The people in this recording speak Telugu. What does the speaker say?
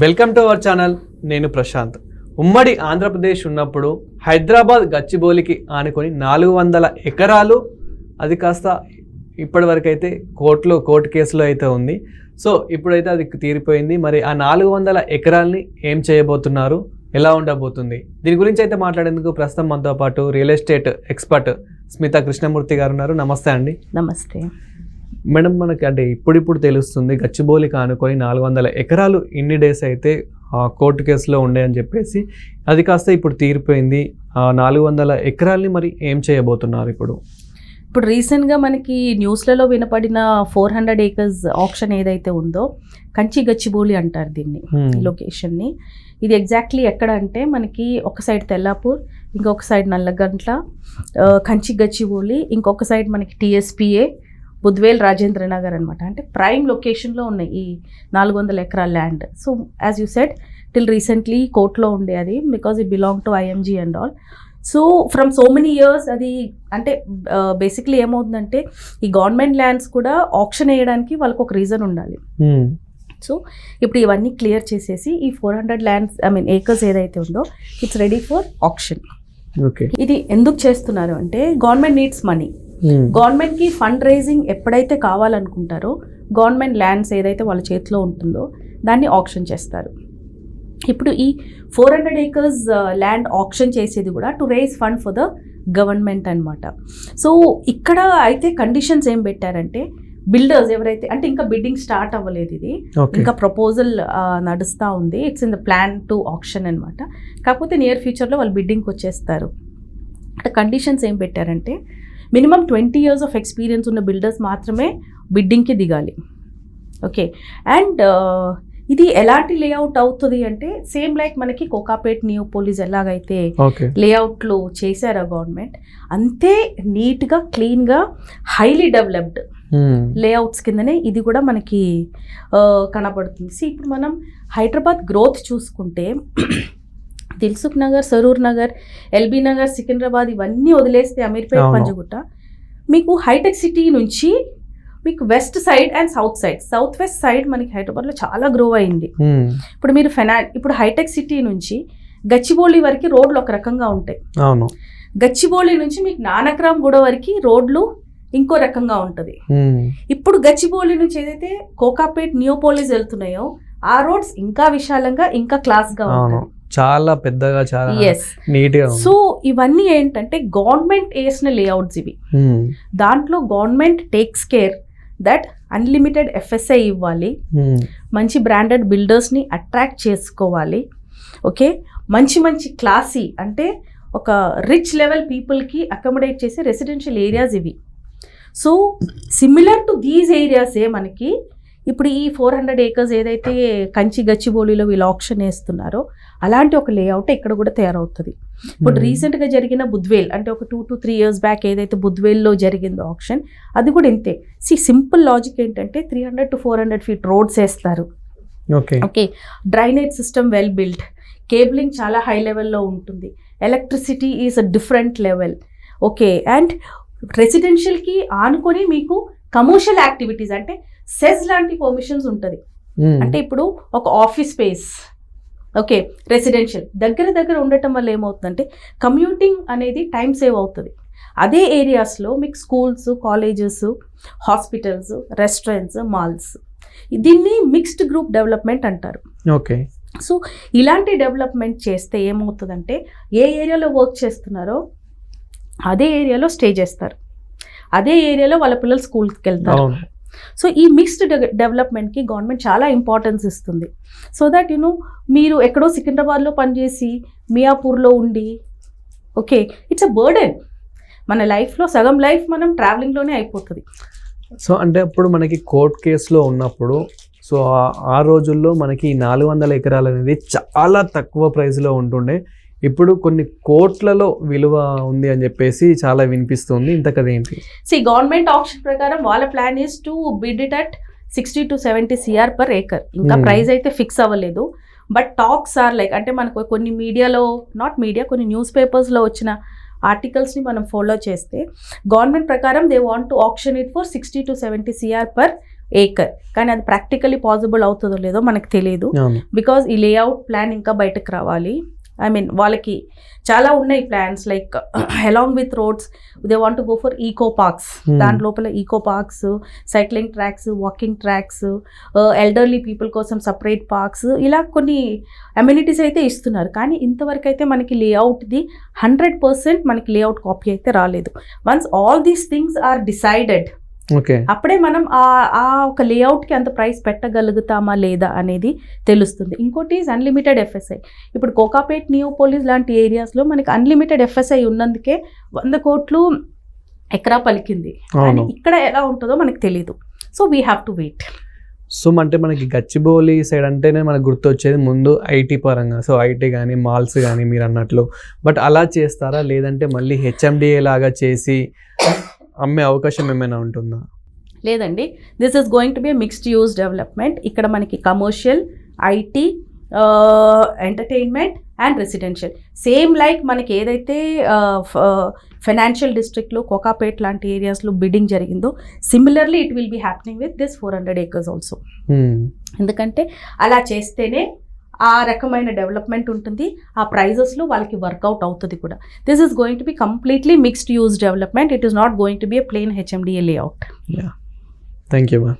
Welcome to our channel. నేను ప్రశాంత్. ఉమ్మడి ఆంధ్రప్రదేశ్ ఉన్నప్పుడు హైదరాబాద్ గచ్చిబౌలికి ఆనుకొని 400 ఎకరాలు అది కాస్త ఇప్పటి వరకు అయితే కోర్టు కేసులో అయితే ఉంది. సో ఇప్పుడైతే అది తీరిపోయింది. మరి ఆ 400 ఎకరాలని ఏం చేయబోతున్నారు, ఎలా ఉండబోతుంది, దీని గురించి అయితే మాట్లాడేందుకు ప్రస్తుతం మనతో పాటు real estate expert Smitha Krishnamurthy గారు ఉన్నారు. నమస్తే అండి. నమస్తే మేడం. మనకి అంటే ఇప్పుడు తెలుస్తుంది గచ్చిబౌలికి ఆనుకొని 400 ఎకరాలు ఇన్ని డేస్ అయితే కోర్టు కేసులో ఉండే అని చెప్పేసి అది కాస్త ఇప్పుడు తీరిపోయింది. 400 ఎకరాలని మరి ఏం చేయబోతున్నారు ఇప్పుడు రీసెంట్గా మనకి న్యూస్లలో వినపడిన 400 acres ఆప్షన్ ఏదైతే ఉందో కంచి గచ్చిబౌలి అంటారు దీన్ని, లొకేషన్ని. ఇది ఎగ్జాక్ట్లీ ఎక్కడ అంటే మనకి ఒక సైడ్ తెల్లాపూర్, ఇంకొక సైడ్ నల్లగంట్ల, కంచి గచ్చిబౌలి, ఇంకొక సైడ్ మనకి TSPA, బుద్వేల్, రాజేంద్ర నగర్ అనమాట. అంటే ప్రైమ్ లొకేషన్లో ఉన్నాయి ఈ 400 ఎకరాల land. So as you said till recently కోర్టులో ఉండే అది, because it belong to IMG and all. So from so many years అది అంటే బేసిక్లీ ఏమవుతుందంటే ఈ గవర్నమెంట్ ల్యాండ్స్ కూడా ఆప్షన్ వేయడానికి వాళ్ళకి ఒక రీజన్ ఉండాలి. సో ఇప్పుడు ఇవన్నీ క్లియర్ చేసేసి ఈ 400 ల్యాండ్స్ ఏకర్స్ ఏదైతే ఉందో ఇట్స్ రెడీ ఫర్ ఆప్షన్. ఇది ఎందుకు చేస్తున్నారు అంటే గవర్నమెంట్ నీడ్స్ మనీ. గవర్నమెంట్కి ఫండ్ రైజింగ్ ఎప్పుడైతే కావాలనుకుంటారో గవర్నమెంట్ ల్యాండ్స్ ఏదైతే వాళ్ళ చేతిలో ఉంటుందో దాన్ని ఆప్షన్ చేస్తారు. ఇప్పుడు ఈ 400 acres ల్యాండ్ ఆప్షన్ చేసేది కూడా to raise fund for the government అనమాట. సో ఇక్కడ అయితే కండిషన్స్ ఏం పెట్టారంటే బిల్డర్స్ ఎవరైతే అంటే ఇంకా బిడ్డింగ్ స్టార్ట్ అవ్వలేదు, ఇది ఇంకా ప్రపోజల్ నడుస్తూ ఉంది, it's in the plan to option అనమాట. కాకపోతే నియర్ ఫ్యూచర్లో వాళ్ళు బిడ్డింగ్కి వచ్చేస్తారు. అంటే కండిషన్స్ ఏం పెట్టారంటే మినిమం 20 years ఆఫ్ ఎక్స్పీరియన్స్ ఉన్న బిల్డర్స్ మాత్రమే బిడ్డింగ్కి దిగాలి. ఓకే, అండ్ ఇది ఎలాంటి లేఅవుట్ అవుతుంది అంటే సేమ్ లైక్ మనకి కోకాపేట్, నియోపోలిస్ ఎలాగైతే లేఅవుట్లు చేశారు గవర్నమెంట్, అంతే నీట్గా క్లీన్గా హైలీ డెవలప్డ్ లేఅవుట్స్ కిందనే ఇది కూడా మనకి కనబడుతుంది. ఇప్పుడు మనం హైదరాబాద్ గ్రోత్ చూసుకుంటే దిల్సుఖ్ నగర్, సరూర్ నగర్, LB నగర్, సికింద్రాబాద్ ఇవన్నీ వదిలేస్తే అమీర్పేట్, పంజగుట్ట, మీకు హైటెక్ సిటీ నుంచి మీకు west side and south west side మనకి హైదరాబాద్లో చాలా గ్రో అయింది. ఇప్పుడు మీరు ఇప్పుడు హైటెక్ సిటీ నుంచి గచ్చిబౌలి వరకు రోడ్లు ఒక రకంగా ఉంటాయి. గచ్చిబౌలి నుంచి మీకు నానక్రామ్ గూడ వరకు రోడ్లు ఇంకో రకంగా ఉంటుంది. ఇప్పుడు గచ్చిబౌలి నుంచి ఏదైతే కోకాపేట్, నియోపోలిస్ వెళ్తున్నాయో ఆ రోడ్స్ ఇంకా విశాలంగా ఇంకా క్లాస్గా ఉంటాయి, చాలా పెద్దగా, చాలా నీట్గా. సో ఇవన్నీ ఏంటంటే గవర్నమెంట్ వేసిన లేఅవుట్స్ ఇవి. దాంట్లో government takes care that unlimited FSI ఇవ్వాలి, మంచి బ్రాండెడ్ బిల్డర్స్ని అట్రాక్ట్ చేసుకోవాలి. ఓకే, మంచి క్లాసీ అంటే ఒక రిచ్ లెవెల్ పీపుల్కి అకామిడేట్ చేసే రెసిడెన్షియల్ ఏరియాస్ ఇవి. సో సిమిలర్ టు దీస్ ఏరియాసే మనకి ఇప్పుడు ఈ 400 acres ఏదైతే కంచి గచ్చిబౌలిలో వీళ్ళు ఆప్షన్ వేస్తున్నారో అలాంటి ఒక లేఅవుట్ ఇక్కడ కూడా తయారవుతుంది. ఇప్పుడు రీసెంట్గా జరిగిన బుద్వేల్ అంటే ఒక 2 to 3 years బ్యాక్ ఏదైతే బుద్వేల్లో జరిగిందో ఆప్షన్, అది కూడా ఇంతే. సింపుల్ లాజిక్ ఏంటంటే 300 to 400 feet రోడ్స్ వేస్తారు. Okay, drainage system well build, cabling చాలా హై లెవెల్లో ఉంటుంది, electricity is a different level. Okay, and రెసిడెన్షియల్కి ఆనుకొని మీకు కమర్షియల్ యాక్టివిటీస్ అంటే సెస్ లాంటి పర్మిషన్స్ ఉంటుంది. అంటే ఇప్పుడు ఒక ఆఫీస్ స్పేస్, ఓకే, రెసిడెన్షియల్ దగ్గర ఉండటం వల్ల ఏమవుతుందంటే కమ్యూటింగ్ అనేది టైం సేవ్ అవుతుంది. అదే ఏరియాస్లో మీకు schools, colleges, hospitals, restaurants, malls, దీన్ని మిక్స్డ్ గ్రూప్ డెవలప్మెంట్ అంటారు. ఓకే, సో ఇలాంటి డెవలప్మెంట్ చేస్తే ఏమవుతుందంటే ఏ ఏరియాలో వర్క్ చేస్తున్నారో అదే ఏరియాలో స్టే చేస్తారు, అదే ఏరియాలో వాళ్ళ పిల్లలు స్కూల్కి వెళ్తారు. సో ఈ మిక్స్డ్ డెవలప్మెంట్కి గవర్నమెంట్ చాలా ఇంపార్టెన్స్ ఇస్తుంది. సో దట్ మీరు ఎక్కడో సికింద్రాబాద్లో పనిచేసి మియాపూర్లో ఉండి, ఓకే, ఇట్స్ అ బర్డెన్. మన లైఫ్లో సగం లైఫ్ మనం ట్రావెలింగ్లోనే అయిపోతుంది. సో అంటే అప్పుడు మనకి కోర్టు కేసులో ఉన్నప్పుడు సో ఆ రోజుల్లో మనకి 400 ఎకరాలు అనేది చాలా తక్కువ ప్రైస్లో ఉంటుండే. ఇప్పుడు కొన్ని కోట్లలో విలువ ఉంది అని చెప్పేసి చాలా వినిపిస్తుంది. ఇంతకదేంటి? గవర్నమెంట్ ఆప్షన్ ప్రకారం వాళ్ళ plan is to bid it at 60 to 70 CR per acre. ఇంకా ప్రైస్ అయితే ఫిక్స్ అవ్వలేదు, బట్ టాక్స్ ఆర్ లైక్ అంటే మనకు కొన్ని మీడియాలో కొన్ని న్యూస్ పేపర్స్లో వచ్చిన ఆర్టికల్స్ని మనం ఫాలో చేస్తే గవర్నమెంట్ ప్రకారం they want to option it for 60 to 70 CR per acre, కానీ అది ప్రాక్టికలీ పాసిబుల్ అవుతుందో లేదో మనకు తెలియదు. అవును. బికాజ్ ఈ లేఅవుట్ ప్లాన్ ఇంకా బయటకు రావాలి. ఐ మీన్ వాళ్ళకి చాలా ఉన్నాయి plans, like along with roads they want go for eco parks. దాని లోపల eco parks, cycling tracks, walking tracks, elderly people కోసం సపరేట్ పార్క్స్, ఇలా కొన్ని అమ్యూనిటీస్ అయితే ఇస్తున్నారు. కానీ ఇంతవరకు అయితే మనకి లేఅవుట్ది 100% మనకి లేఅవుట్ కాపీ అయితే రాలేదు. Once all these things are decided, okay, అప్పుడే మనం ఆ ఒక లేఅవుట్కి అంత ప్రైస్ పెట్టగలుగుతామా లేదా అనేది తెలుస్తుంది. ఇంకోటి ఈజ్ అన్లిమిటెడ్ ఎఫ్ఎస్ఐ. ఇప్పుడు కోకాపేట్, నియోపోలిస్ లాంటి ఏరియాస్లో మనకి అన్లిమిటెడ్ ఎఫ్ఎస్ఐ ఉన్నందుకే 100 కోట్లు ఎకరా పలికింది. కానీ ఇక్కడ ఎలా ఉంటుందో మనకు తెలియదు. So we have to wait. So అంటే మనకి గచ్చిబౌలి సైడ్ అంటేనే మనకు గుర్తొచ్చేది ముందు ఐటీ పరంగా, సో ఐటీ కానీ మాల్స్ కానీ మీరు అన్నట్లు. బట్ అలా చేస్తారా, లేదంటే మళ్ళీ హెచ్ఎండిఏ లాగా చేసి అమ్మే అవకాశం ఏమైనా ఉంటుందా? లేదండి, this is going to be mixed use development. ఇక్కడ మనకి commercial, IT, entertainment and residential, same like మనకి ఏదైతే ఫైనాన్షియల్ డిస్ట్రిక్ట్లో కోకాపేట్ లాంటి ఏరియాస్లో బిడ్డింగ్ జరిగిందో, similarly it will be happening with this 400 acres also. ఎందుకంటే అలా చేస్తేనే ఆ రకమైన డెవలప్మెంట్ ఉంటుంది, ఆ ప్రైజెస్లో వాళ్ళకి వర్కౌట్ అవుతుంది కూడా. This is going to be completely mixed use development. It is not going to B a plain HMDA layout. Thank you ma'am.